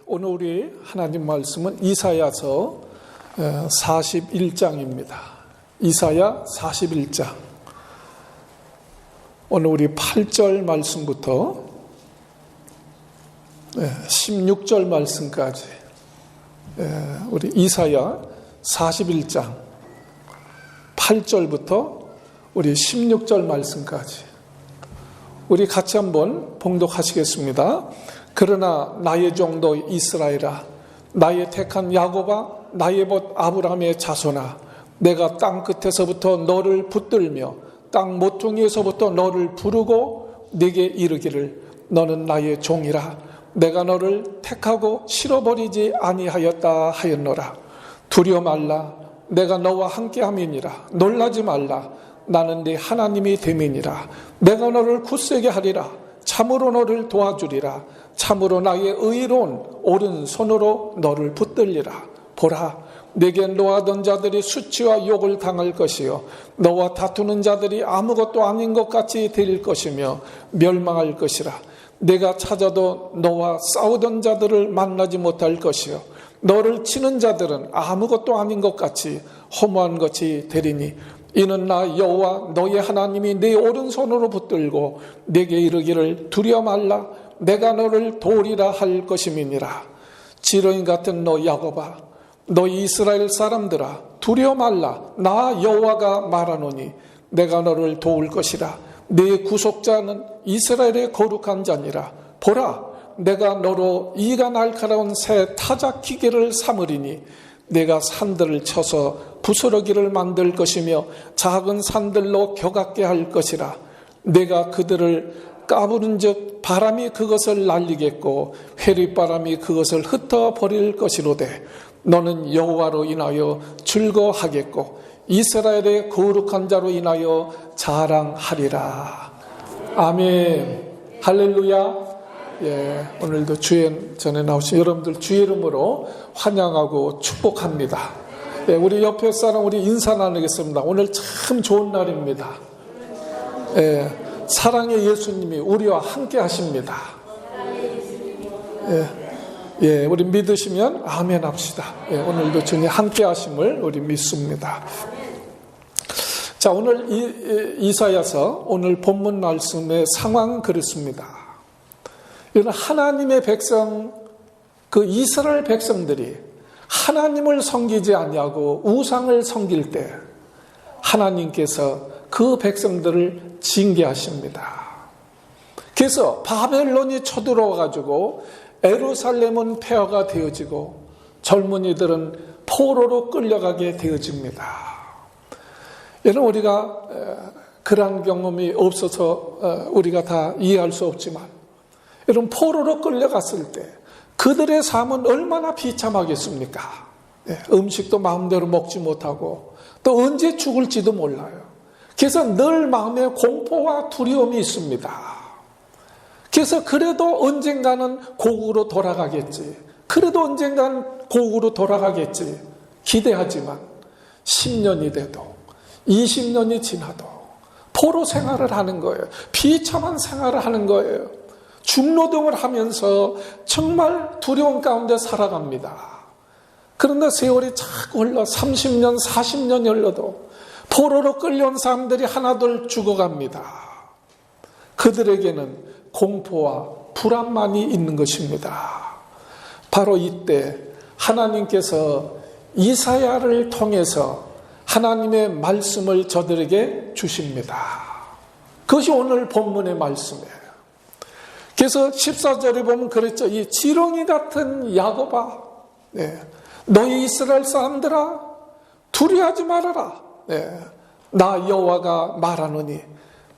오늘 우리 하나님 말씀은 이사야서 41장입니다. 이사야 41장. 오늘 우리 8절 말씀부터 16절 말씀까지 우리 이사야 41장 8절부터 우리 16절 말씀까지 우리 같이 한번 봉독하시겠습니다. 그러나 나의 종도 이스라엘아, 나의 택한 야곱아, 나의 벗 아브라함의 자손아, 내가 땅 끝에서부터 너를 붙들며 땅 모퉁이에서부터 너를 부르고 네게 이르기를 너는 나의 종이라. 내가 너를 택하고 실어버리지 아니하였다 하였노라. 두려워 말라. 내가 너와 함께함이니라. 놀라지 말라. 나는 네 하나님이 됨이니라. 내가 너를 굳세게 하리라. 참으로 너를 도와주리라. 참으로 나의 의로운 오른손으로 너를 붙들리라. 보라, 내게 노하던 자들이 수치와 욕을 당할 것이요 너와 다투는 자들이 아무것도 아닌 것 같이 될 것이며 멸망할 것이라. 내가 찾아도 너와 싸우던 자들을 만나지 못할 것이요 너를 치는 자들은 아무것도 아닌 것 같이 허무한 것이 되리니 이는 나 여호와 너의 하나님이 네 오른손으로 붙들고 네게 이르기를 두려워 말라. 내가 너를 도우리라 할 것임이니라. 지렁이 같은 너 야곱아, 너 이스라엘 사람들아, 두려워 말라. 나 여호와가 말하노니 내가 너를 도울 것이라. 네 구속자는 이스라엘의 거룩한 자니라. 보라, 내가 너로 이가 날카로운 새 타작 기계를 삼으리니 내가 산들을 쳐서 부스러기를 만들 것이며 작은 산들로 겨같게 할 것이라. 내가 그들을 까부른즉 바람이 그것을 날리겠고 회리바람이 그것을 흩어버릴 것이로되 너는 여호와로 인하여 즐거워하겠고 이스라엘의 거룩한 자로 인하여 자랑하리라. 아멘. 할렐루야. 오늘도 주의 전에 나오신 여러분들 주의 이름으로 환영하고 축복합니다. 우리 옆에 사람 우리 인사 나누겠습니다. 오늘 참 좋은 날입니다. 사랑의 예수님이 우리와 함께 하십니다. 우리 믿으시면 아멘 합시다. 오늘도 주님 함께 하심을 우리 믿습니다. 자, 오늘 이사야서 오늘 본문 말씀의 상황은 그렇습니다. 이는 하나님의 백성, 그 이스라엘 백성들이 하나님을 섬기지 아니하고 우상을 섬길 때 하나님께서 그 백성들을 징계하십니다. 그래서 바벨론이 쳐들어와 가지고 예루살렘은 폐허가 되어지고 젊은이들은 포로로 끌려가게 되어집니다. 여러분, 우리가 그러한 경험이 없어서 우리가 다 이해할 수 없지만 여러분, 포로로 끌려갔을 때 그들의 삶은 얼마나 비참하겠습니까? 음식도 마음대로 먹지 못하고 또 언제 죽을지도 몰라요. 그래서 늘 마음에 공포와 두려움이 있습니다. 그래서 그래도 언젠가는 고국으로 돌아가겠지. 그래도 언젠가는 고국으로 돌아가겠지. 기대하지만 10년이 돼도 20년이 지나도 포로 생활을 하는 거예요. 비참한 생활을 하는 거예요. 중노동을 하면서 정말 두려움 가운데 살아갑니다. 그런데 세월이 자꾸 흘러 30년, 40년이 흘러도 포로로 끌려온 사람들이 하나둘 죽어갑니다. 그들에게는 공포와 불안만이 있는 것입니다. 바로 이때 하나님께서 이사야를 통해서 하나님의 말씀을 저들에게 주십니다. 그것이 오늘 본문의 말씀이에요. 그래서 14절에 보면 그랬죠. 이 지렁이 같은 야곱아, 너희 이스라엘 사람들아, 두려워하지 말아라. 나 여호와가 말하노니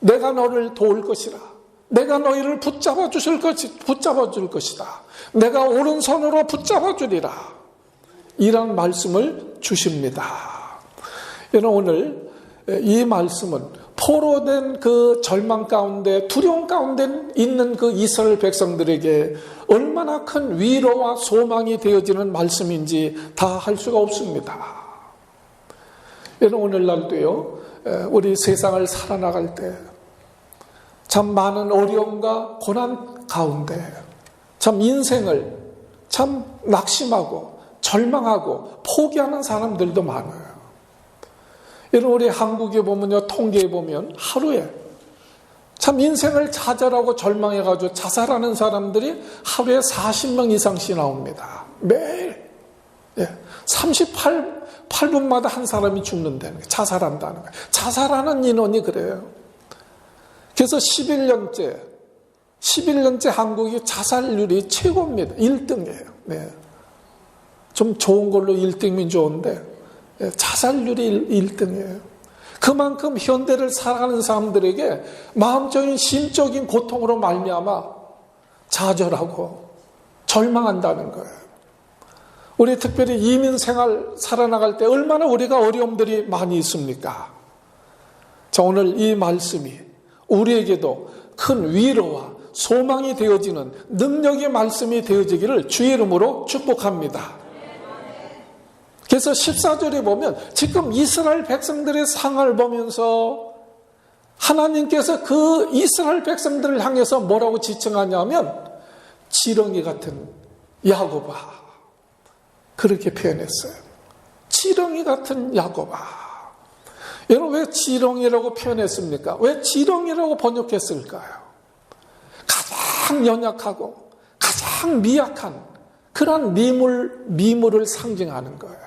내가 너를 도울 것이라. 내가 너희를 붙잡아 줄 것이다. 내가 오른손으로 붙잡아 주리라. 이런 말씀을 주십니다. 여러분, 오늘 이 말씀은 포로된 그 절망 가운데 두려움 가운데 있는 그 이스라엘 백성들에게 얼마나 큰 위로와 소망이 되어지는 말씀인지 다 할 수가 없습니다. 여러분, 오늘날도요, 우리 세상을 살아나갈 때 참 많은 어려움과 고난 가운데 참 인생을 참 낙심하고 절망하고 포기하는 사람들도 많아요. 여러분, 우리 한국에 보면요, 통계에 보면 하루에 참 인생을 좌절하고 절망해가지고 자살하는 사람들이 하루에 40명 이상씩 나옵니다. 매일. 38분마다 한 사람이 죽는다는 거예요. 자살한다는 거예요. 자살하는 인원이 그래요. 그래서 11년째 한국이 자살률이 최고입니다. 1등이에요. 좀 좋은 걸로 1등이면 좋은데 자살률이 1등이에요. 그만큼 현대를 살아가는 사람들에게 마음적인 심적인 고통으로 말미암아 좌절하고 절망한다는 거예요. 우리 특별히 이민 생활 살아나갈 때 얼마나 우리가 어려움들이 많이 있습니까? 자, 오늘 이 말씀이 우리에게도 큰 위로와 소망이 되어지는 능력의 말씀이 되어지기를 주의 이름으로 축복합니다. 그래서 14절에 보면 지금 이스라엘 백성들의 상황을 보면서 하나님께서 그 이스라엘 백성들을 향해서 뭐라고 지칭하냐면 지렁이 같은 야곱아, 그렇게 표현했어요. 지렁이 같은 야곱아. 여러분, 왜 지렁이라고 표현했습니까? 왜 지렁이라고 번역했을까요? 가장 연약하고 가장 미약한 그런 미물을 상징하는 거예요.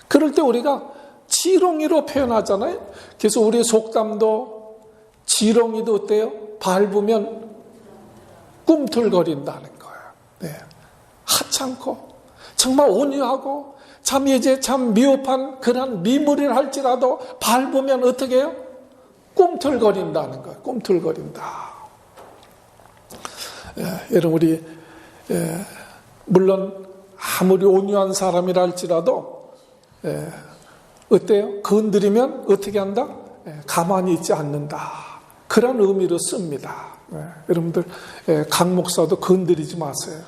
그럴 때 우리가 지렁이로 표현하잖아요. 그래서 우리 속담도 지렁이도 어때요? 밟으면 꿈틀거린다는 거예요. 하찮고 정말 온유하고 참 이제 참 미흡한 그런 미물이라 할지라도 밟으면 어떻게 해요? 꿈틀거린다는 거예요. 꿈틀거린다. 여러분, 우리 물론 아무리 온유한 사람이라 할지라도 어때요? 건드리면 어떻게 한다? 가만히 있지 않는다. 그런 의미로 씁니다. 여러분들 강 목사도 건드리지 마세요.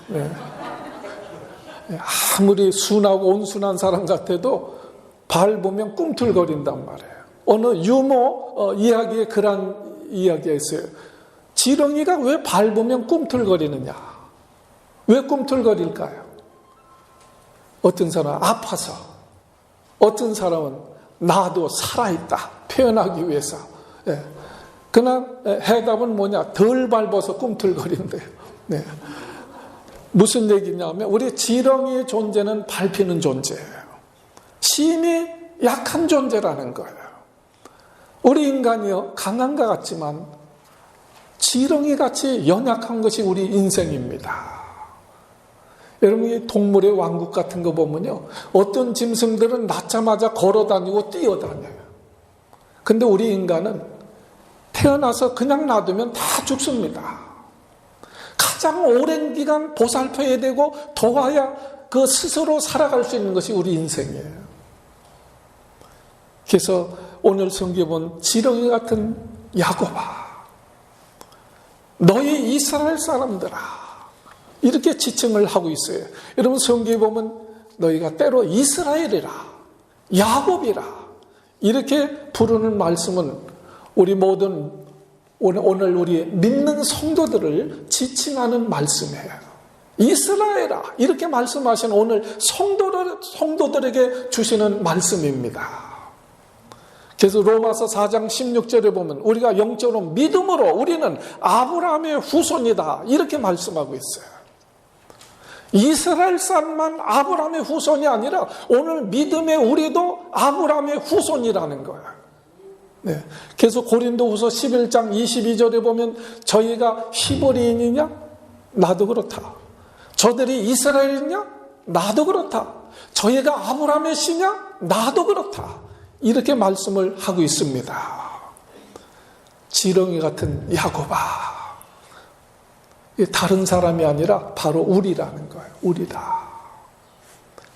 아무리 순하고 온순한 사람 같아도 밟으면 꿈틀거린단 말이에요. 어느 유머 이야기에 그런 이야기가 있어요. 지렁이가 왜 밟으면 꿈틀거리느냐? 왜 꿈틀거릴까요? 어떤 사람은 아파서, 어떤 사람은 나도 살아있다 표현하기 위해서. 그러나 해답은 뭐냐? 덜 밟아서 꿈틀거린대요. 무슨 얘기냐면 우리 지렁이의 존재는 밟히는 존재예요. 심히 약한 존재라는 거예요. 우리 인간이요, 강한 것 같지만 지렁이같이 연약한 것이 우리 인생입니다. 여러분이 동물의 왕국 같은 거 보면요, 어떤 짐승들은 낳자마자 걸어다니고 뛰어다녀요. 근데 우리 인간은 태어나서 그냥 놔두면 다 죽습니다. 가장 오랜 기간 보살펴야 되고 도와야 그 스스로 살아갈 수 있는 것이 우리 인생이에요. 그래서 오늘 성경에 본 지렁이 같은 야곱아, 너희 이스라엘 사람들아, 이렇게 지칭을 하고 있어요. 여러분, 성경에 보면 너희가 때로 이스라엘이라, 야곱이라 이렇게 부르는 말씀은 우리 모든 오늘 우리 믿는 성도들을 지칭하는 말씀이에요. 이스라엘아 이렇게 말씀하신 오늘 성도들에게 주시는 말씀입니다. 그래서 로마서 4장 16절에 보면 우리가 영적으로 믿음으로 우리는 아브라함의 후손이다 이렇게 말씀하고 있어요. 이스라엘 사람만 아브라함의 후손이 아니라 오늘 믿음의 우리도 아브라함의 후손이라는 거예요. 그래서 고린도후서 11장 22절에 보면 저희가 히브리인이냐? 나도 그렇다. 저들이 이스라엘이냐? 나도 그렇다. 저희가 아브라함의 씨냐? 나도 그렇다. 이렇게 말씀을 하고 있습니다. 지렁이 같은 야곱아, 다른 사람이 아니라 바로 우리라는 거예요. 우리다.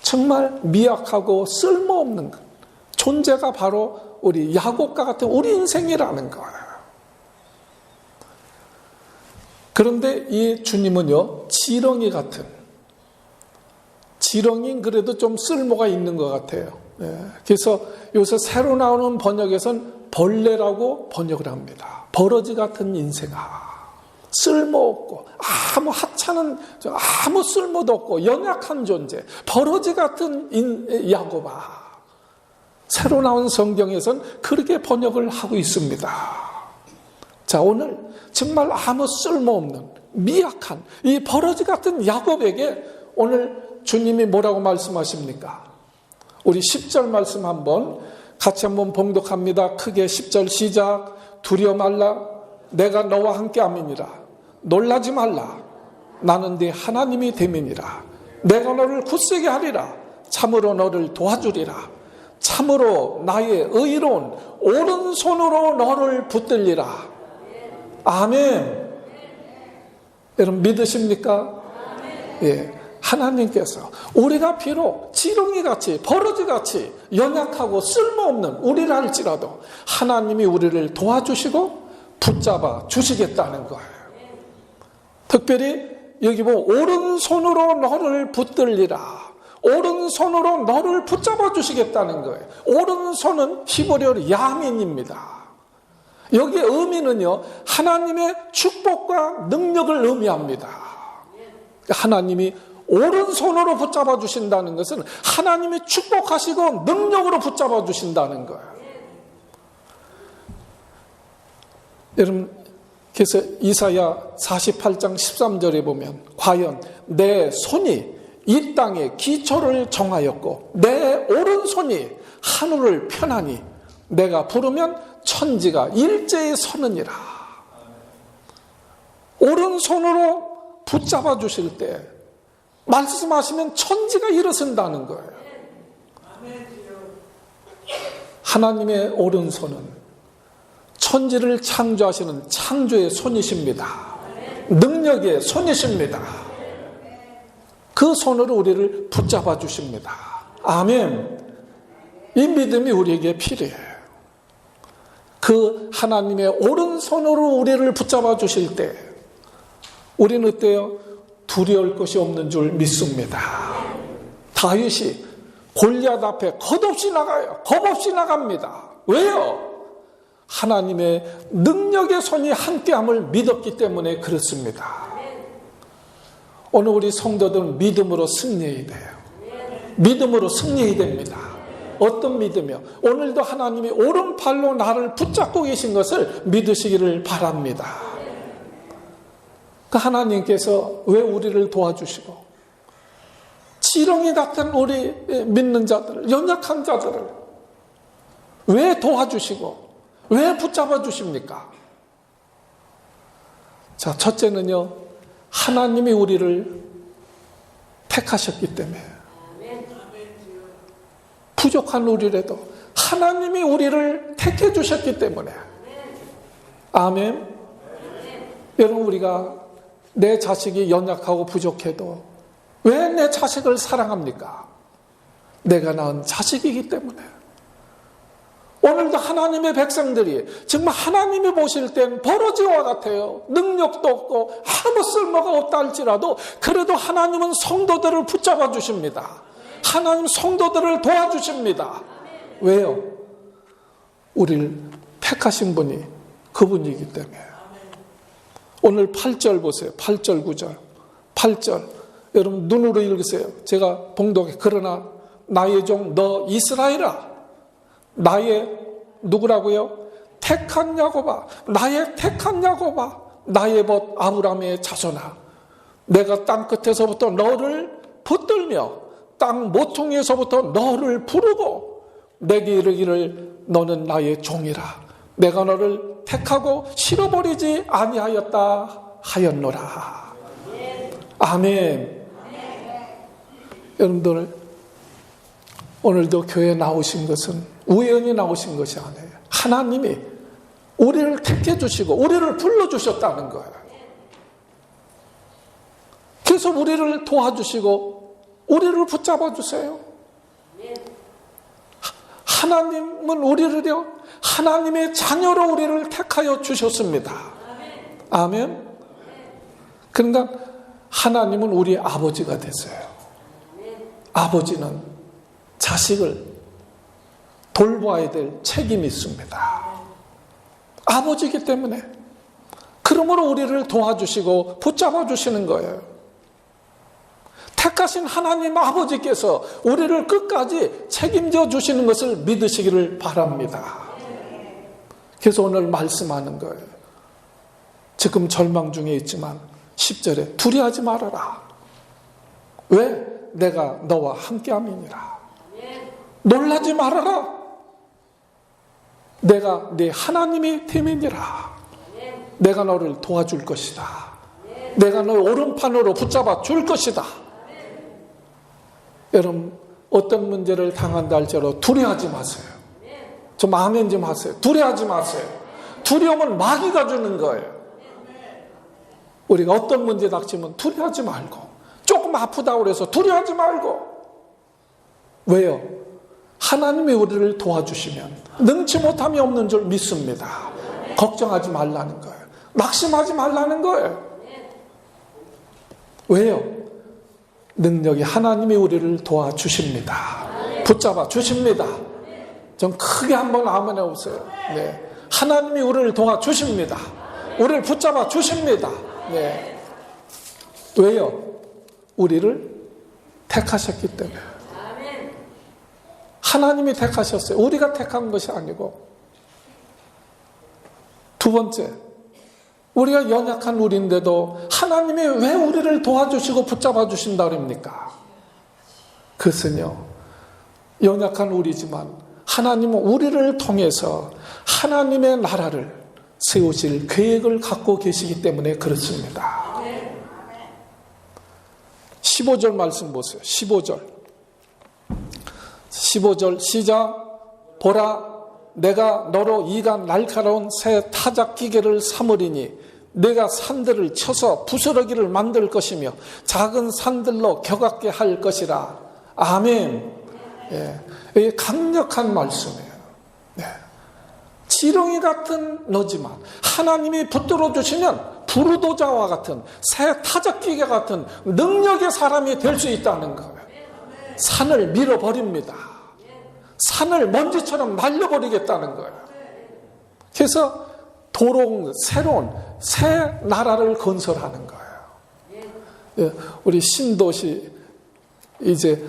정말 미약하고 쓸모없는 존재가 바로 우리 야곱과 같은 우리 인생이라는 거예요. 그런데 이 주님은요, 지렁이 같은, 지렁이는 그래도 좀 쓸모가 있는 것 같아요. 그래서 요새 새로 나오는 번역에서는 벌레라고 번역을 합니다. 버러지 같은 인생아. 쓸모없고 아무 하찮은 아무 쓸모도 없고 연약한 존재, 버러지 같은 야곱아. 새로 나온 성경에선 그렇게 번역을 하고 있습니다. 자, 오늘 정말 아무 쓸모없는 미약한 이 버러지 같은 야곱에게 오늘 주님이 뭐라고 말씀하십니까? 우리 10절 말씀 같이 한번 봉독합니다. 크게 10절 시작. 두려워 말라. 내가 너와 함께 함이니라. 놀라지 말라. 나는 네 하나님이 됨이니라. 내가 너를 굳세게 하리라. 참으로 너를 도와주리라. 참으로 나의 의로운 오른손으로 너를 붙들리라. 아멘. 여러분 믿으십니까? 예. 하나님께서 우리가 비록 지렁이같이 버러지같이 연약하고 쓸모없는 우리를 할지라도 하나님이 우리를 도와주시고 붙잡아 주시겠다는 거예요. 특별히 여기 보면 오른손으로 너를 붙들리라. 오른손으로 너를 붙잡아 주시겠다는 거예요. 오른손은 히브리어로 야민입니다. 여기의 의미는요, 하나님의 축복과 능력을 의미합니다. 하나님이 오른손으로 붙잡아 주신다는 것은 하나님이 축복하시고 능력으로 붙잡아 주신다는 거예요. 여러분, 그래서 이사야 48장 13절에 보면 과연 내 손이 이 땅에 기초를 정하였고 내 오른손이 하늘을 펴나니 내가 부르면 천지가 일제히 서느니라. 오른손으로 붙잡아 주실 때 말씀하시면 천지가 일어선다는 거예요. 하나님의 오른손은 천지를 창조하시는 창조의 손이십니다. 능력의 손이십니다. 그 손으로 우리를 붙잡아 주십니다. 아멘. 이 믿음이 우리에게 필요해요. 그 하나님의 오른손으로 우리를 붙잡아 주실 때 우리는 어때요? 두려울 것이 없는 줄 믿습니다. 다윗이 골리앗 앞에 겁없이 나가요. 겁없이 나갑니다. 왜요? 하나님의 능력의 손이 함께함을 믿었기 때문에 그렇습니다. 오늘 우리 성도들은 믿음으로 승리해야 돼요. 믿음으로 승리해야 됩니다. 어떤 믿음이요? 오늘도 하나님이 오른팔로 나를 붙잡고 계신 것을 믿으시기를 바랍니다. 그 하나님께서 왜 우리를 도와주시고 지렁이 같은 우리 믿는 자들, 연약한 자들을 왜 도와주시고 왜 붙잡아 주십니까? 자, 첫째는요, 하나님이 우리를 택하셨기 때문에 부족한 우리라도 하나님이 우리를 택해 주셨기 때문에. 아멘. 여러분, 우리가 내 자식이 연약하고 부족해도 왜 내 자식을 사랑합니까? 내가 낳은 자식이기 때문에. 오늘도 하나님의 백성들이 정말 하나님이 보실 땐 버러지와 같아요. 능력도 없고 아무 쓸모가 없다 할지라도 그래도 하나님은 성도들을 붙잡아 주십니다. 하나님 성도들을 도와주십니다. 왜요? 우리를 택하신 분이 그분이기 때문에. 오늘 8절 보세요. 8절 9절 8절 여러분 눈으로 읽으세요. 제가 봉독해. 그러나 나의 종 너 이스라엘아, 나의 누구라고요? 택한 야곱아, 나의 택한 야곱아, 나의 벗 아브라함의 자손아, 내가 땅 끝에서부터 너를 붙들며 땅 모퉁이에서부터 너를 부르고 내게 이르기를 너는 나의 종이라. 내가 너를 택하고 실어버리지 아니하였다 하였노라. 아멘. 여러분들, 오늘도 교회에 나오신 것은 우연히 나오신 것이 아니에요. 하나님이 우리를 택해 주시고 우리를 불러주셨다는 거예요. 그래서 우리를 도와주시고 우리를 붙잡아 주세요. 하나님은 우리를요, 하나님의 자녀로 우리를 택하여 주셨습니다. 아멘. 그러니까 하나님은 우리의 아버지가 됐어요. 아버지는 자식을 돌보아야 될 책임이 있습니다. 아버지이기 때문에 그 그러므로 우리를 도와주시고 붙잡아 주시는 거예요. 택하신 하나님 아버지께서 우리를 끝까지 책임져 주시는 것을 믿으시기를 바랍니다. 그래서 오늘 말씀하는 거예요. 지금 절망 중에 있지만 10절에 두려워하지 말아라. 왜? 내가 너와 함께함이니라. 놀라지 말아라. 내가 네 하나님이 됨이니라. 내가 너를 도와줄 것이다. 내가 너의 오른판으로 붙잡아 줄 것이다. 여러분, 어떤 문제를 당한다 할지라도 두려워하지 마세요. 좀 아멘 좀 하세요. 두려워하지 마세요. 두려움은 마귀가 주는 거예요. 우리가 어떤 문제 닥치면 두려워하지 말고, 조금 아프다고 해서 두려워하지 말고. 왜요? 하나님이 우리를 도와주시면 능치 못함이 없는 줄 믿습니다. 걱정하지 말라는 거예요. 낙심하지 말라는 거예요. 왜요? 능력이 하나님이 우리를 도와주십니다. 붙잡아 주십니다. 좀 크게 한번 아멘 해보세요. 네. 하나님이 우리를 도와주십니다. 우리를 붙잡아 주십니다. 네. 왜요? 우리를 택하셨기 때문에. 하나님이 택하셨어요. 우리가 택한 것이 아니고. 두 번째, 우리가 연약한 우리인데도 하나님이 왜 우리를 도와주시고 붙잡아 주신다 그럽니까? 그것은요, 연약한 우리지만 하나님은 우리를 통해서 하나님의 나라를 세우실 계획을 갖고 계시기 때문에 그렇습니다. 15절 말씀 보세요. 15절 시작. 보라, 내가 너로 이가 날카로운 새 타작 기계를 삼으리니 내가 산들을 쳐서 부스러기를 만들 것이며 작은 산들로 격하게 할 것이라. 아멘. 예, 이게 강력한 말씀이에요. 네. 지렁이 같은 너지만 하나님이 붙들어 주시면 부르도자와 같은 새 타작기계 같은 능력의 사람이 될 수 있다는 거예요. 산을 밀어버립니다. 산을 먼지처럼 날려버리겠다는 거예요. 그래서 새로운 새 나라를 건설하는 거예요. 우리 신도시 이제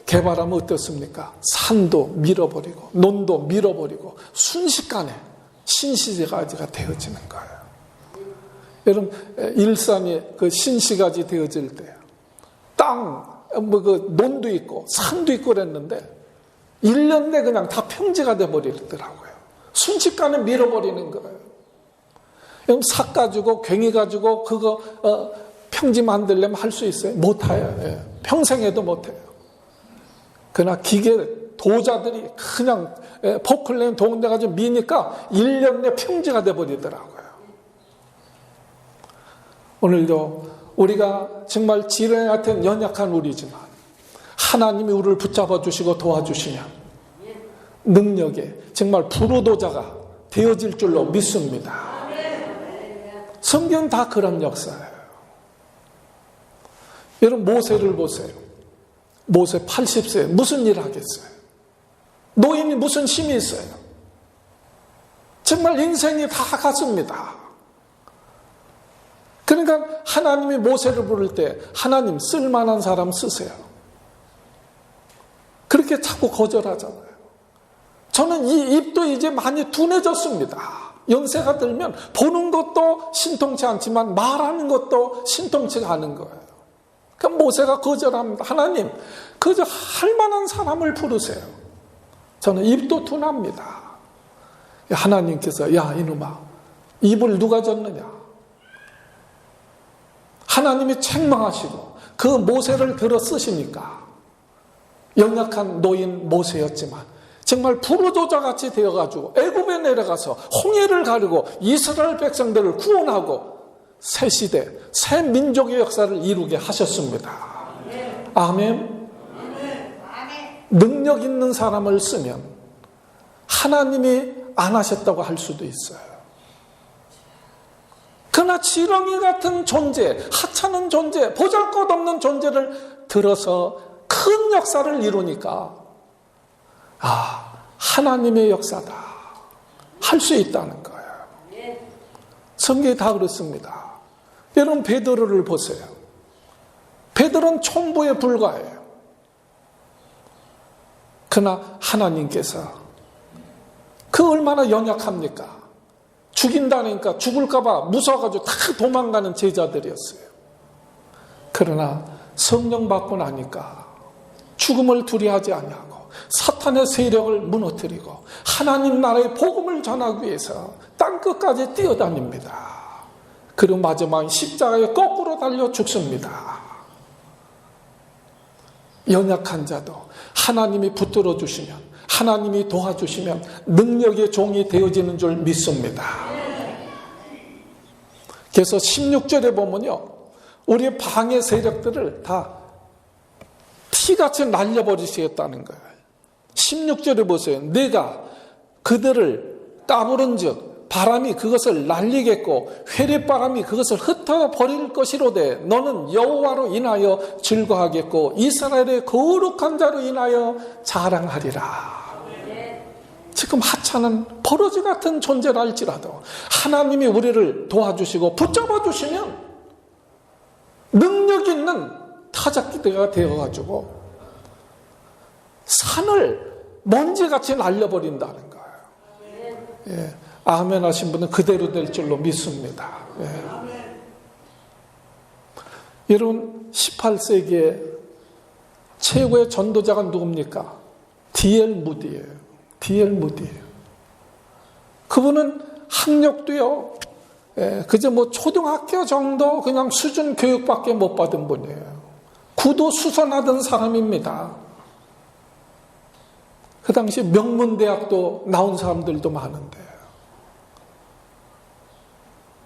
개발하면 어떻습니까? 산도 밀어버리고 논도 밀어버리고 순식간에 신시가지가 되어지는 거예요. 여러분, 일산이 그 신시가지 되어질 때 그 논도 있고 산도 있고 그랬는데 1년 내 그냥 다 평지가 돼버리더라고요. 순식간에 밀어버리는 거예요. 여러분, 삭 가지고 괭이 가지고 그거 평지 만들려면 할 수 있어요? 못해요. 예. 평생에도 못해요. 그러나 기계 도자들이 그냥 포클레인 동네 가지고 미니까 1년 내 평지가 돼버리더라고요. 오늘도 우리가 정말 지렁이 같은 연약한 우리지만 하나님이 우리를 붙잡아 주시고 도와주시면 능력에 정말 부르도자가 되어질 줄로 믿습니다. 성경 다 그런 역사예요. 여러분, 모세를 보세요. 모세 80세 무슨 일을 하겠어요? 노인이 무슨 힘이 있어요? 정말 인생이 다 갔습니다. 그러니까 하나님이 모세를 부를 때 하나님 쓸만한 사람 쓰세요. 그렇게 자꾸 거절하잖아요. 저는 이 입도 이제 많이 둔해졌습니다. 연세가 들면 보는 것도 신통치 않지만 말하는 것도 신통치가 않은 거예요. 그럼 모세가 거절합니다. 하나님, 그저 할 만한 사람을 부르세요. 저는 입도 둔합니다. 하나님께서 야 이놈아, 입을 누가 졌느냐? 하나님이 책망하시고 그 모세를 들어 쓰시니까 연약한 노인 모세였지만 정말 부르도자같이 되어가지고 애굽에 내려가서 홍해를 가르고 이스라엘 백성들을 구원하고 새 시대, 새 민족의 역사를 이루게 하셨습니다. 아멘. 능력 있는 사람을 쓰면 하나님이 안 하셨다고 할 수도 있어요. 그러나 지렁이 같은 존재, 하찮은 존재, 보잘것없는 존재를 들어서 큰 역사를 이루니까 하나님의 역사다 할 수 있다는 거예요. 성경이 다 그렇습니다. 여러분 베드로를 보세요. 베드로는 총부에 불과해요. 그러나 하나님께서 그 얼마나 연약합니까? 죽인다니까 죽을까봐 무서워가지고 다 도망가는 제자들이었어요. 그러나 성령 받고 나니까 죽음을 두려워하지 아니하고 사탄의 세력을 무너뜨리고 하나님 나라의 복음을 전하기 위해서 땅끝까지 뛰어다닙니다. 그리고 마지막 십자가에 거꾸로 달려 죽습니다. 연약한 자도 하나님이 붙들어 주시면, 하나님이 도와주시면 능력의 종이 되어지는 줄 믿습니다. 그래서 16절에 보면요, 우리의 방해 세력들을 다 티같이 날려버리시겠다는 거예요. 16절에 보세요. 내가 그들을 까부른 즉 바람이 그것을 날리겠고 회례바람이 그것을 흩어버릴 것이로되 너는 여호와로 인하여 즐거워하겠고 이스라엘의 거룩한 자로 인하여 자랑하리라. 지금 하찮은 버러지 같은 존재랄지라도 하나님이 우리를 도와주시고 붙잡아 주시면 능력 있는 타작기대가 되어가지고 산을 먼지같이 날려버린다는 거예요. 예. 아멘 하신 분은 그대로 될 줄로 믿습니다. 예. 여러분 18세기에 최고의 전도자가 누굽니까? D.L. 무디예요. D.L. 무디예요. 그분은 학력도요, 예, 그저 뭐 초등학교 정도 그냥 수준 교육밖에 못 받은 분이에요. 구도 수선하던 사람입니다. 그 당시 명문대학도 나온 사람들도 많은데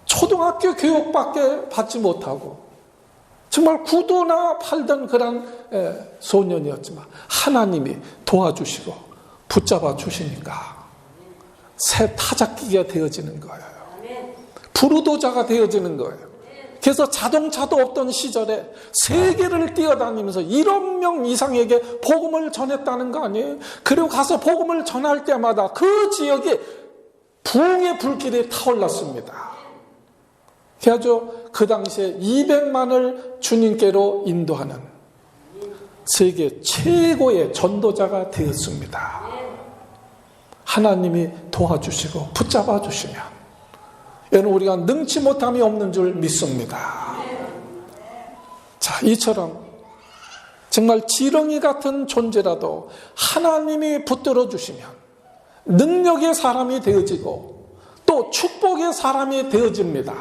초등학교 교육밖에 받지 못하고 정말 구두나 팔던 그런 소년이었지만 하나님이 도와주시고 붙잡아 주시니까 새 타작기가 되어지는 거예요. 부르도자가 되어지는 거예요. 그래서 자동차도 없던 시절에 세계를 뛰어다니면서 1억 명 이상에게 복음을 전했다는 거 아니에요? 그리고 가서 복음을 전할 때마다 그 지역에 부흥의 불길이 타올랐습니다. 그래서 그 당시에 200만을 주님께로 인도하는 세계 최고의 전도자가 되었습니다. 하나님이 도와주시고 붙잡아 주시면 여러분 우리가 능치 못함이 없는 줄 믿습니다. 자, 이처럼 정말 지렁이 같은 존재라도 하나님이 붙들어 주시면 능력의 사람이 되어지고 또 축복의 사람이 되어집니다.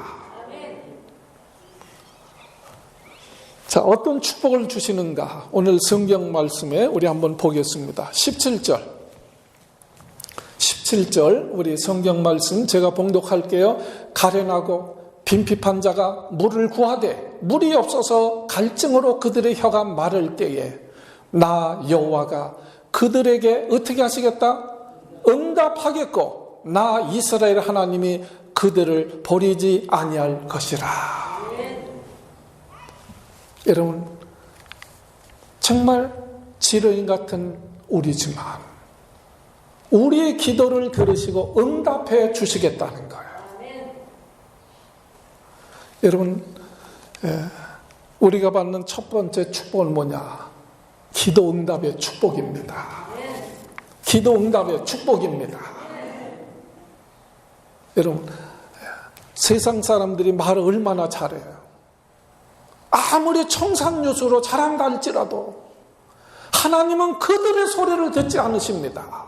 자, 어떤 축복을 주시는가? 오늘 성경 말씀에 우리 한번 보겠습니다. 17절 우리 성경 말씀 제가 봉독할게요. 가련하고 빈핍한 자가 물을 구하되 물이 없어서 갈증으로 그들의 혀가 마를 때에 나 여호와가 그들에게 어떻게 하시겠다? 응답하겠고 나 이스라엘 하나님이 그들을 버리지 아니할 것이라. 여러분 정말 지렁이 같은 우리지만 우리의 기도를 들으시고 응답해 주시겠다는 거예요. 여러분 우리가 받는 첫 번째 축복은 뭐냐? 기도 응답의 축복입니다. 기도 응답의 축복입니다. 여러분 세상 사람들이 말을 얼마나 잘해요. 아무리 청산유수로 자랑다 할지라도 하나님은 그들의 소리를 듣지 않으십니다.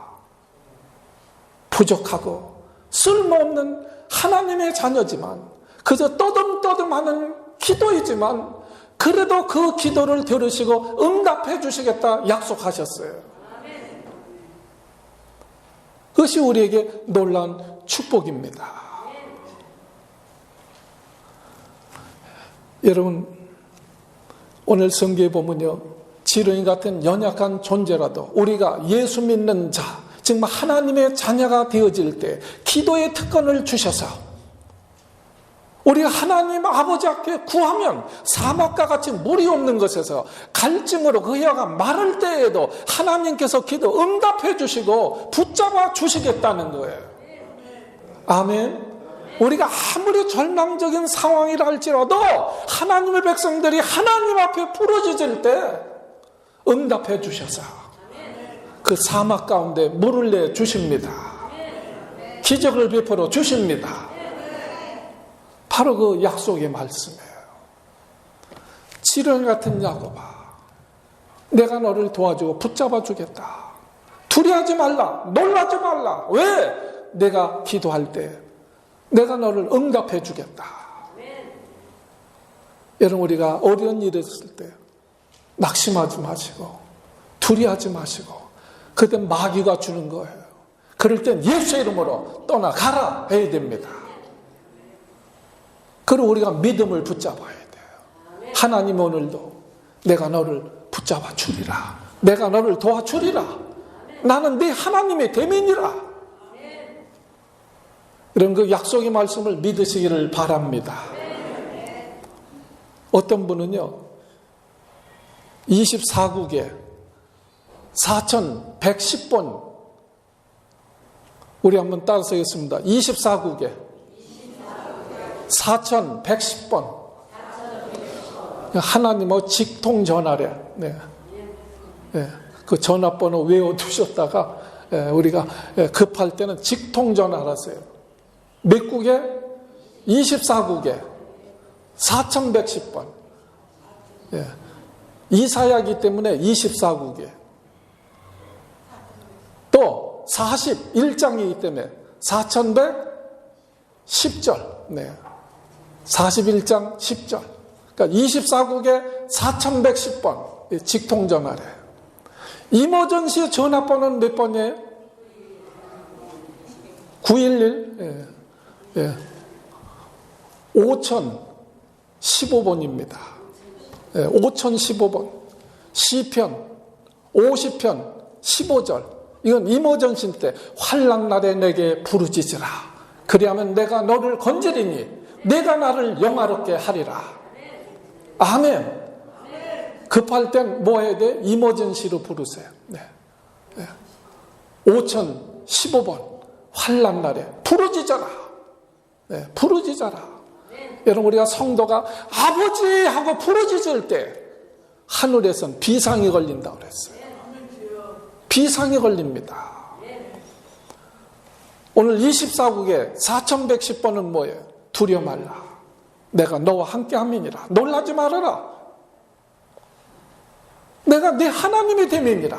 부족하고 쓸모없는 하나님의 자녀지만 그저 떠듬떠듬하는 기도이지만 그래도 그 기도를 들으시고 응답해 주시겠다 약속하셨어요. 그것이 우리에게 놀라운 축복입니다. 여러분 오늘 성경에 보면요, 지렁이 같은 연약한 존재라도 우리가 예수 믿는 자, 정말 하나님의 자녀가 되어질 때 기도의 특권을 주셔서 우리가 하나님 아버지 앞에 구하면 사막과 같이 물이 없는 것에서 갈증으로 그 혀가 마를 때에도 하나님께서 기도 응답해 주시고 붙잡아 주시겠다는 거예요. 아멘. 우리가 아무리 절망적인 상황이라 할지라도 하나님의 백성들이 하나님 앞에 부르짖을 때 응답해 주셔서 그 사막 가운데 물을 내 주십니다. 기적을 베풀어 주십니다. 바로 그 약속의 말씀이에요. 지렁이 같은 야곱아, 내가 너를 도와주고 붙잡아 주겠다. 두려워하지 말라. 놀라지 말라. 왜? 내가 기도할 때 내가 너를 응답해 주겠다. 여러분, 우리가 어려운 일이 있을 때 낙심하지 마시고 두려워하지 마시고, 그때 마귀가 주는 거예요. 그럴 땐 예수의 이름으로 떠나가라 해야 됩니다. 그리고 우리가 믿음을 붙잡아야 돼요. 하나님, 오늘도 내가 너를 붙잡아 주리라. 내가 너를 도와주리라. 나는 네 하나님의 대민이라. 이런 그 약속의 말씀을 믿으시기를 바랍니다. 어떤 분은요, 24국에 4110번, 우리 한번 따라서겠습니다. 24국에 4110번 하나님의 직통 전화래. 네. 네. 그 전화번호 외워두셨다가 우리가 급할 때는 직통 전화하세요. 몇 국에? 24국에 4110번. 예. 이사야기 때문에 24국에. 또 41장이기 때문에 4110절. 네. 41장 10절. 그러니까 24국에 4110번 직통전화래. 이머전시 전화번호는 몇 번이에요? 911. 예. 예. 5015번입니다. 예. 5015번. 시편 50편 15절. 이건 이머전시 때 환난날에 내게 부르짖으라. 그리하면 내가 너를 건지리니 내가 나를 영화롭게 하리라. 아멘. 급할 땐 뭐 해야 돼? 이머전시로 부르세요. 네. 네. 5015번 환난날에 부르짖어라. 네, 부르짖어라. 여러분, 우리가 성도가 아버지 하고 부르짖을 때 하늘에선 비상이 걸린다고 그랬어요. 비상이 걸립니다. 오늘 24국에 4110번은 뭐예요? 두려워 말라. 내가 너와 함께 함이니라. 놀라지 말아라. 내가 네 하나님의 됨이니라.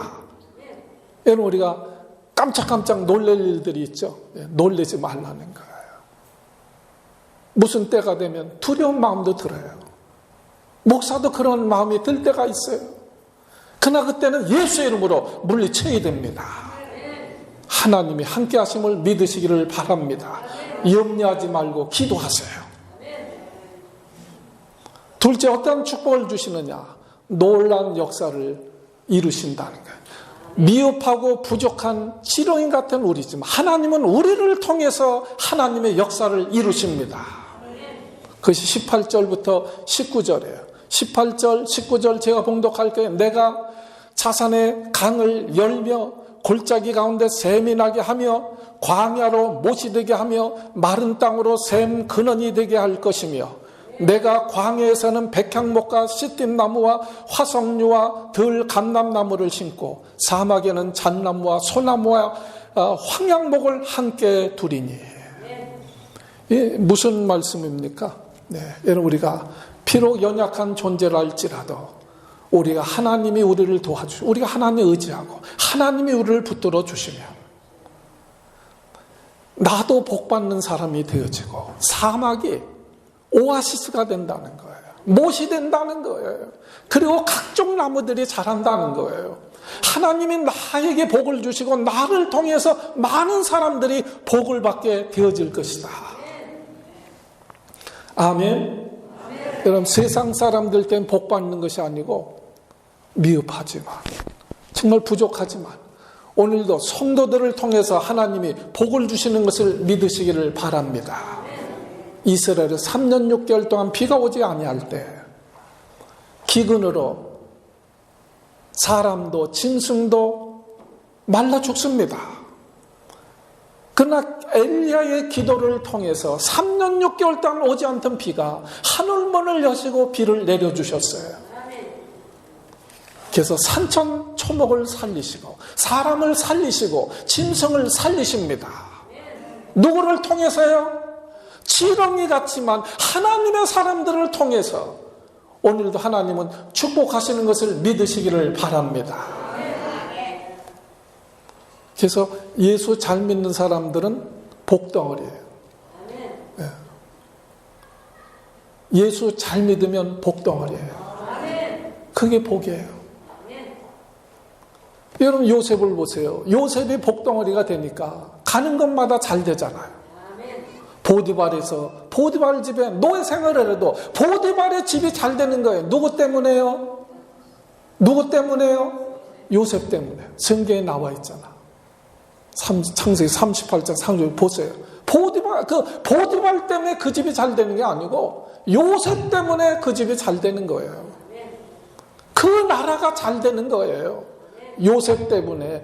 여러분, 우리가 깜짝깜짝 놀랄 일들이 있죠. 놀라지 말라는 거예요. 무슨 때가 되면 두려운 마음도 들어요. 목사도 그런 마음이 들 때가 있어요. 그러나 그때는 예수의 이름으로 물리쳐야 됩니다. 하나님이 함께 하심을 믿으시기를 바랍니다. 염려하지 말고 기도하세요. 둘째, 어떤 축복을 주시느냐? 놀라운 역사를 이루신다는 거예요. 미흡하고 부족한 지렁이 같은 우리지만 하나님은 우리를 통해서 하나님의 역사를 이루십니다. 그것이 18절부터 19절이에요. 18절, 19절 제가 봉독할게요. 내가 자산의 강을 열며 골짜기 가운데 샘이 나게 하며 광야로 못이 되게 하며 마른 땅으로 샘 근원이 되게 할 것이며, 내가 광야에서는 백향목과 시띠나무와 화석류와 들감람나무를 심고 사막에는 잣나무와 소나무와 황양목을 함께 두리니. 이 무슨 말씀입니까? 네, 여러분, 우리가 비록 연약한 존재라 할지라도 우리가 하나님이 우리를 도와주시고 우리가 하나님을 의지하고 하나님이 우리를 붙들어 주시면 나도 복받는 사람이 되어지고 사막이 오아시스가 된다는 거예요. 못이 된다는 거예요. 그리고 각종 나무들이 자란다는 거예요. 하나님이 나에게 복을 주시고 나를 통해서 많은 사람들이 복을 받게 되어질 것이다. 아멘. 여러분, 세상 사람들 때문에 복 받는 것이 아니고 미흡하지만, 정말 부족하지만 오늘도 성도들을 통해서 하나님이 복을 주시는 것을 믿으시기를 바랍니다. 이스라엘은 3년 6개월 동안 비가 오지 아니할 때 기근으로 사람도 짐승도 말라 죽습니다. 그러나 엘리야의 기도를 통해서 3년 3년 6개월 동안 오지 않던 비가 하늘문을 여시고 비를 내려주셨어요. 그래서 산천 초목을 살리시고 사람을 살리시고 짐승을 살리십니다. 누구를 통해서요? 지렁이 같지만 하나님의 사람들을 통해서 오늘도 하나님은 축복하시는 것을 믿으시기를 바랍니다. 그래서 예수 잘 믿는 사람들은 복덩어리예요. 예수 잘 믿으면 복덩어리예요. 그게 복이에요. 여러분 요셉을 보세요. 요셉이 복덩어리가 되니까 가는 것마다 잘 되잖아요. 보디발에서 보디발 집에 노예 생활을 해도 보디발의 집이 잘 되는 거예요. 누구 때문에요? 누구 때문에요? 요셉 때문에. 성경에 나와 있잖아. 창세기 38장 3절 보세요. 보디발 때문에 그 집이 잘 되는 게 아니고 요셉 때문에 그 집이 잘 되는 거예요. 그 나라가 잘 되는 거예요. 요셉 때문에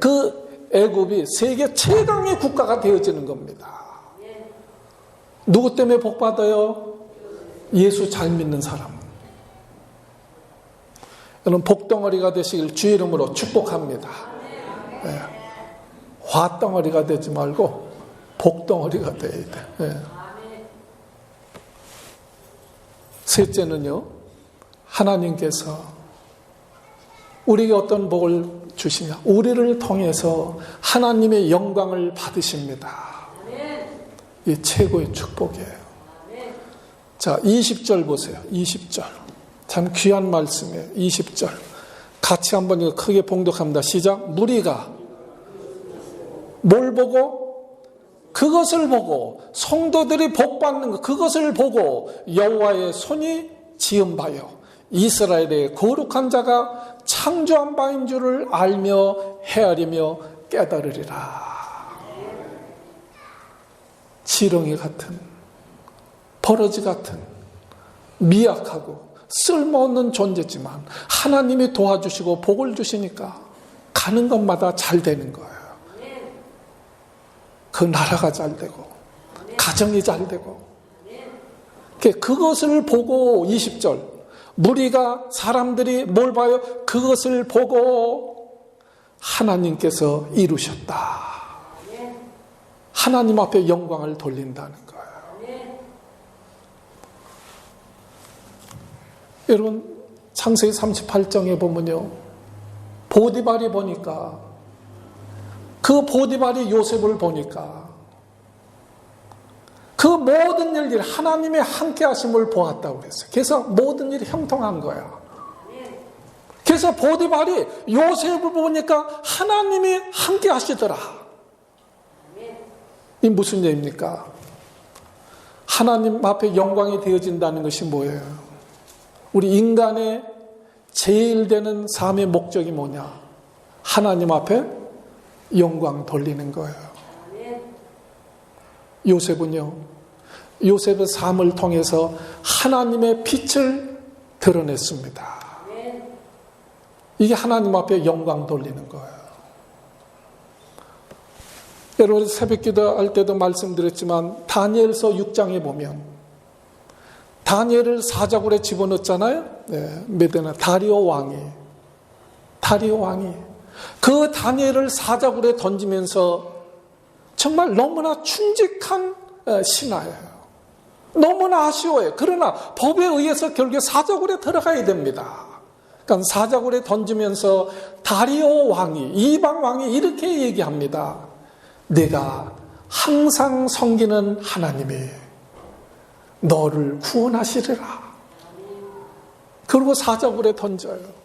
그 애굽이 세계 최강의 국가가 되어지는 겁니다. 누구 때문에 복 받아요? 예수 잘 믿는 사람. 여러분 복덩어리가 되시길 주의 이름으로 축복합니다. 네. 화덩어리가 되지 말고 복덩어리가 되어야 돼. 네. 셋째는요, 하나님께서 우리에게 어떤 복을 주시냐? 우리를 통해서 하나님의 영광을 받으십니다. 이 최고의 축복이에요. 자, 20절 보세요. 20절. 참 귀한 말씀이에요. 20절. 같이 한번 이거 크게 봉독합니다. 시작. 무리가 뭘 보고? 그것을 보고 성도들이 복받는 것, 그것을 보고 여호와의 손이 지은 바요 이스라엘의 거룩한 자가 창조한 바인 줄을 알며 헤아리며 깨달으리라. 지렁이 같은, 버러지 같은, 미약하고 쓸모없는 존재지만 하나님이 도와주시고 복을 주시니까 가는 것마다 잘 되는 거예요. 그 나라가 잘 되고 가정이 잘 되고. 그것을 보고 20절 무리가 사람들이 뭘 봐요? 그것을 보고 하나님께서 이루셨다. 하나님 앞에 영광을 돌린다는 거예요. 여러분 창세기 38장에 보면요, 보디발이 보니까, 그 보디발이 요셉을 보니까 그 모든 일들이 하나님의 함께 하심을 보았다고 그랬어요. 그래서 모든 일이 형통한 거야. 그래서 보디발이 요셉을 보니까 하나님이 함께 하시더라. 이 무슨 얘기입니까? 하나님 앞에 영광이 되어진다는 것이 뭐예요? 우리 인간의 제일 되는 삶의 목적이 뭐냐? 하나님 앞에 영광 돌리는 거예요. 요셉은요, 요셉의 삶을 통해서 하나님의 빛을 드러냈습니다. 이게 하나님 앞에 영광 돌리는 거예요. 여러분 새벽 기도할 때도 말씀드렸지만 다니엘서 6장에 보면 다니엘을 사자굴에 집어넣었잖아요. 네, 메대나 다리오 왕이 그 다니엘을 사자굴에 던지면서 정말 너무나 충직한 신하예요. 너무나 아쉬워요. 그러나 법에 의해서 결국에 사자굴에 들어가야 됩니다. 그러니까 사자굴에 던지면서 다리오 왕이, 이방 왕이 이렇게 얘기합니다. 내가 항상 섬기는 하나님이 너를 구원하시리라. 그리고 사자굴에 던져요.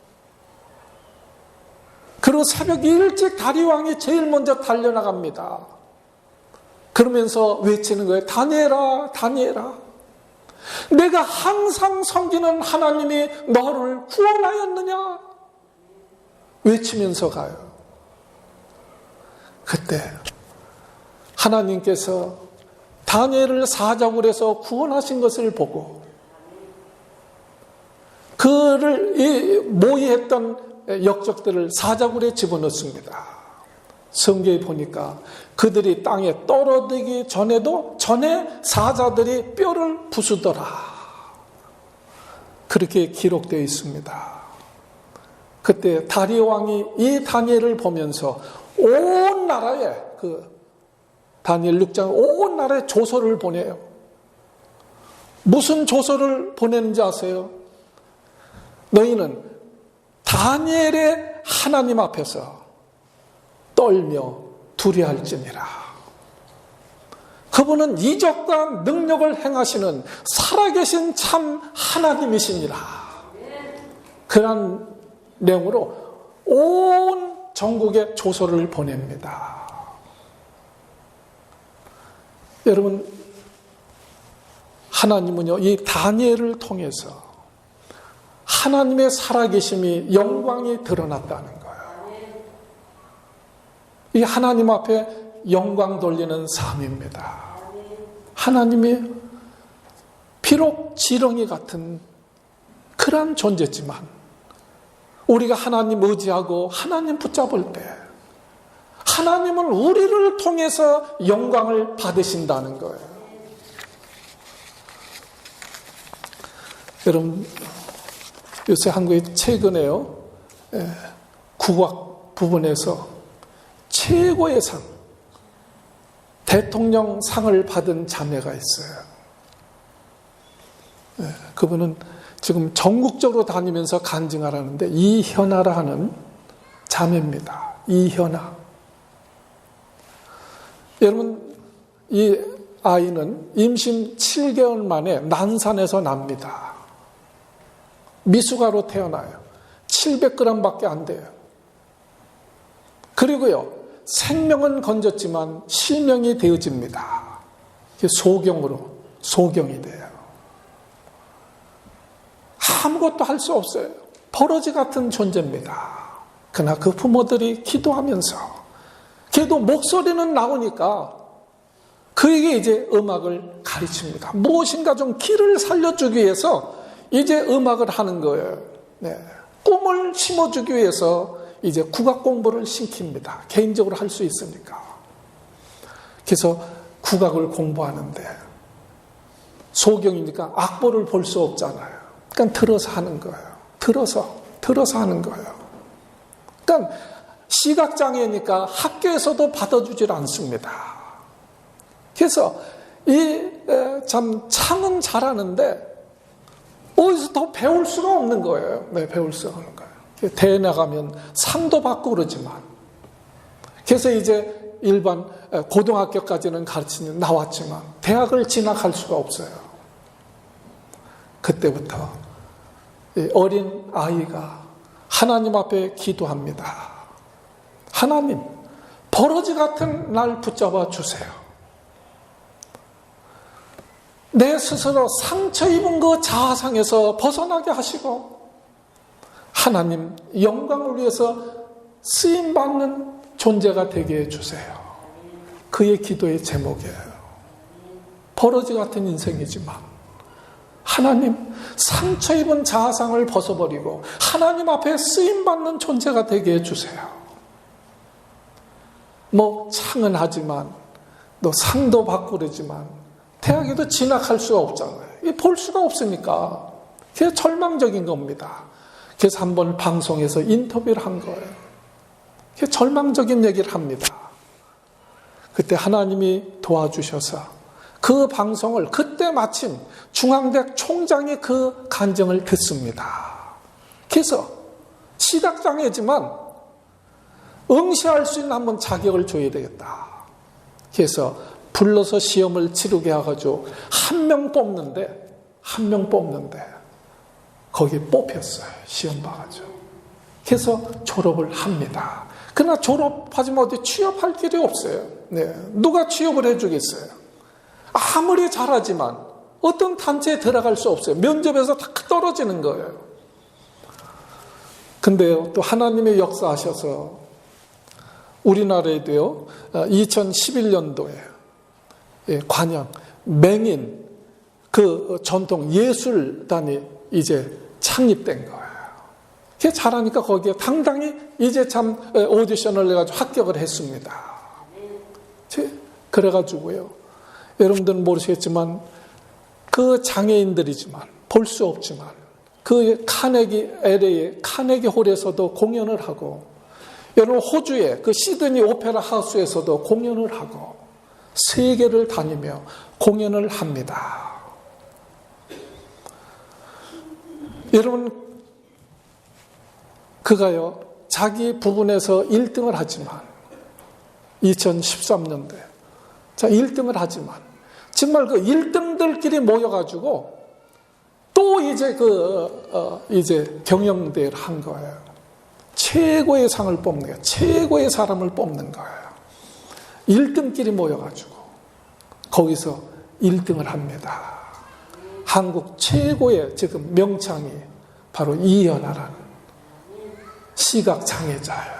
그리고 새벽 일찍 다리오 왕이 제일 먼저 달려나갑니다. 그러면서 외치는 거예요. 다니엘아, 다니엘아, 내가 항상 섬기는 하나님이 너를 구원하였느냐? 외치면서 가요. 그때 하나님께서 다니엘을 사자굴에서 구원하신 것을 보고 그를 모의했던 역적들을 사자굴에 집어넣습니다. 성경에 보니까 그들이 땅에 떨어지기 전에 사자들이 뼈를 부수더라. 그렇게 기록되어 있습니다. 그때 다리오 왕이 이 다니엘을 보면서 온 나라에 다니엘 6장 온 나라에 조서를 보내요. 무슨 조서를 보내는지 아세요? 너희는 다니엘의 하나님 앞에서 떨며 두려할지니라. 그분은 이적과 능력을 행하시는 살아계신 참 하나님이시니라. 그런 내용으로 온 전국에 조서를 보냅니다. 여러분, 하나님은요, 이 다니엘을 통해서 하나님의 살아계심이 영광이 드러났다는 거예요. 이 하나님 앞에 영광 돌리는 삶입니다. 하나님이 비록 지렁이 같은 그러한 존재지만 우리가 하나님 의지하고 하나님 붙잡을 때 하나님은 우리를 통해서 영광을 받으신다는 거예요. 여러분, 요새 한국에 최근에요, 국악 부분에서 최고의 상, 대통령 상을 받은 자매가 있어요. 그분은 지금 전국적으로 다니면서 간증하라는데 이현아라 하는 자매입니다. 이현아. 여러분, 이 아이는 임신 7개월 만에 난산에서 납니다. 미숙아로 태어나요. 700g밖에 안 돼요. 그리고요, 생명은 건졌지만 실명이 되어집니다. 소경이 돼요. 아무것도 할 수 없어요. 버러지 같은 존재입니다. 그러나 그 부모들이 기도하면서 걔도 목소리는 나오니까 그에게 이제 음악을 가르칩니다. 무엇인가 좀 길을 살려주기 위해서 이제 음악을 하는 거예요. 네. 꿈을 심어주기 위해서 이제 국악 공부를 시킵니다. 개인적으로 할 수 있으니까. 그래서 국악을 공부하는데 소경이니까 악보를 볼 수 없잖아요. 그러니까 들어서 하는 거예요. 들어서 하는 거예요. 그러니까 시각장애니까 학교에서도 받아주질 않습니다. 그래서 참 창은 잘하는데 어디서 더 배울 수가 없는 거예요. 네, 배울 수가 없는 거예요. 대회 나가면 상도 받고 그러지만. 그래서 이제 일반 고등학교까지는 가르치는 나왔지만 대학을 진학할 수가 없어요. 그때부터 어린 아이가 하나님 앞에 기도합니다. 하나님, 버러지 같은 날 붙잡아 주세요. 내 스스로 상처 입은 그 자아상에서 벗어나게 하시고 하나님 영광을 위해서 쓰임받는 존재가 되게 해주세요. 그의 기도의 제목이에요. 버러지 같은 인생이지만 하나님 상처 입은 자아상을 벗어버리고 하나님 앞에 쓰임받는 존재가 되게 해주세요. 뭐 창은 하지만 또 상도 받고 그러지만 대학에도 진학할 수가 없잖아요. 볼 수가 없으니까 그게 절망적인 겁니다. 그래서 한번 방송에서 인터뷰를 한 거예요. 그게 절망적인 얘기를 합니다. 그때 하나님이 도와주셔서 그 방송을 그때 마침 중앙대 총장이 그 간증을 듣습니다. 그래서 시각장애지만 응시할 수 있는 한번 자격을 줘야 되겠다. 그래서 불러서 시험을 치르게 해가지고 한 명 뽑는데 거기 뽑혔어요. 시험 봐가지고. 그래서 졸업을 합니다. 그러나 졸업하지만 어디 취업할 길이 없어요. 네. 누가 취업을 해주겠어요? 아무리 잘하지만 어떤 단체에 들어갈 수 없어요. 면접에서 다 떨어지는 거예요. 근데요, 또 하나님의 역사하셔서 우리나라에도요, 2011년도에 관양, 맹인 그 전통 예술단이 이제 창립된 거예요. 그렇게 잘하니까 거기에 당당히 이제 참 오디션을 해가지고 합격을 했습니다. 그래가지고요. 여러분들은 모르시겠지만 그 장애인들이지만 볼 수 없지만 그 카네기 LA의 카네기 홀에서도 공연을 하고 여러분 호주의 그 시드니 오페라 하우스에서도 공연을 하고 세계를 다니며 공연을 합니다. 여러분 그가요 자기 부분에서 1등을 하지만 2013년도에 자 1등을 하지만 정말 그 1등들끼리 모여가지고 또 이제 이제 경영대회를 한 거예요. 최고의 상을 뽑는 거예요. 최고의 사람을 뽑는 거예요. 1등끼리 모여가지고 거기서 1등을 합니다. 한국 최고의 지금 명창이 바로 이연아라는 시각장애자예요.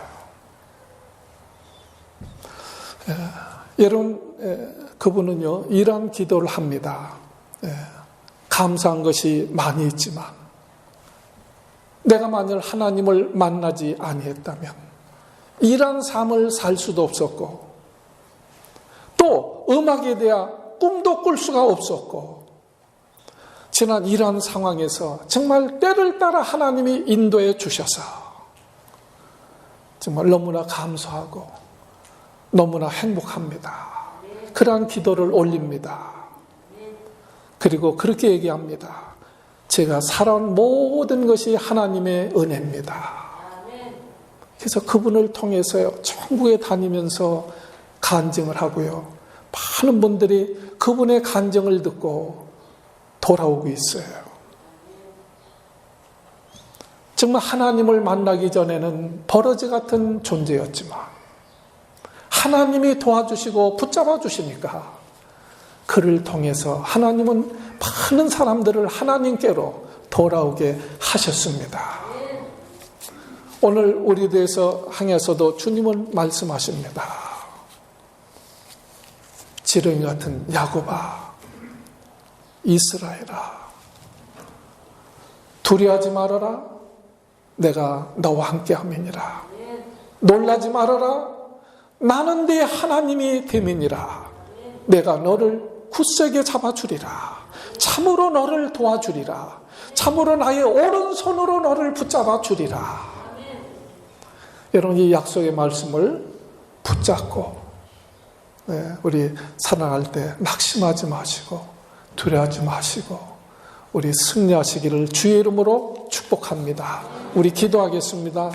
여러분 그분은요 이런 기도를 합니다. 감사한 것이 많이 있지만 내가 만일 하나님을 만나지 아니했다면 이런 삶을 살 수도 없었고 또 음악에 대한 꿈도 꿀 수가 없었고 지난 이러한 상황에서 정말 때를 따라 하나님이 인도해 주셔서 정말 너무나 감사하고 너무나 행복합니다. 그러한 기도를 올립니다. 그리고 그렇게 얘기합니다. 제가 살아온 모든 것이 하나님의 은혜입니다. 그래서 그분을 통해서 천국에 다니면서 간증을 하고요. 많은 분들이 그분의 간증을 듣고 돌아오고 있어요. 정말 하나님을 만나기 전에는 버러지 같은 존재였지만 하나님이 도와주시고 붙잡아 주시니까 그를 통해서 하나님은 많은 사람들을 하나님께로 돌아오게 하셨습니다. 오늘 우리 대해서 향해서도 주님은 말씀하십니다. 지렁이 같은 야곱아, 이스라엘아, 두려워하지 말아라. 내가 너와 함께함이니라. 놀라지 말아라. 나는 네 하나님이 됨이니라. 내가 너를 굳세게 잡아주리라. 참으로 너를 도와주리라. 참으로 나의 오른손으로 너를 붙잡아 주리라. 여러분 이 약속의 말씀을 붙잡고 우리 살아갈 때 낙심하지 마시고 두려워하지 마시고 우리 승리하시기를 주의 이름으로 축복합니다. 우리 기도하겠습니다.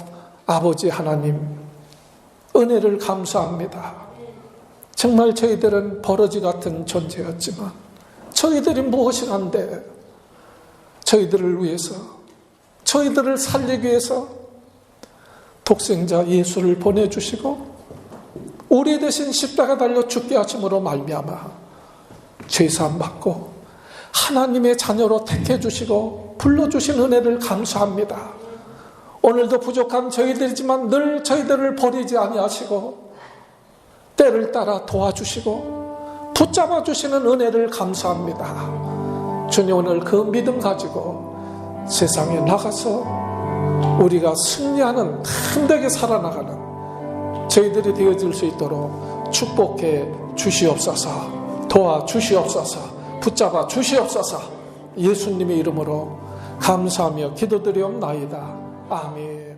아버지 하나님 은혜를 감사합니다. 정말 저희들은 버러지 같은 존재였지만 저희들이 무엇이 한데 저희들을 위해서 저희들을 살리기 위해서 독생자 예수를 보내주시고 우리 대신 십자가 달려 죽게 하심으로 말미암아 죄사함 받고 하나님의 자녀로 택해 주시고 불러주신 은혜를 감사합니다. 오늘도 부족한 저희들이지만 늘 저희들을 버리지 아니하시고 때를 따라 도와주시고 붙잡아 주시는 은혜를 감사합니다. 주님 오늘 그 믿음 가지고 세상에 나가서 우리가 승리하는 힘들게 살아나가는 저희들이 되어질 수 있도록 축복해 주시옵소서. 도와주시옵소서. 붙잡아 주시옵소서. 예수님의 이름으로 감사하며 기도드리옵나이다. 아멘.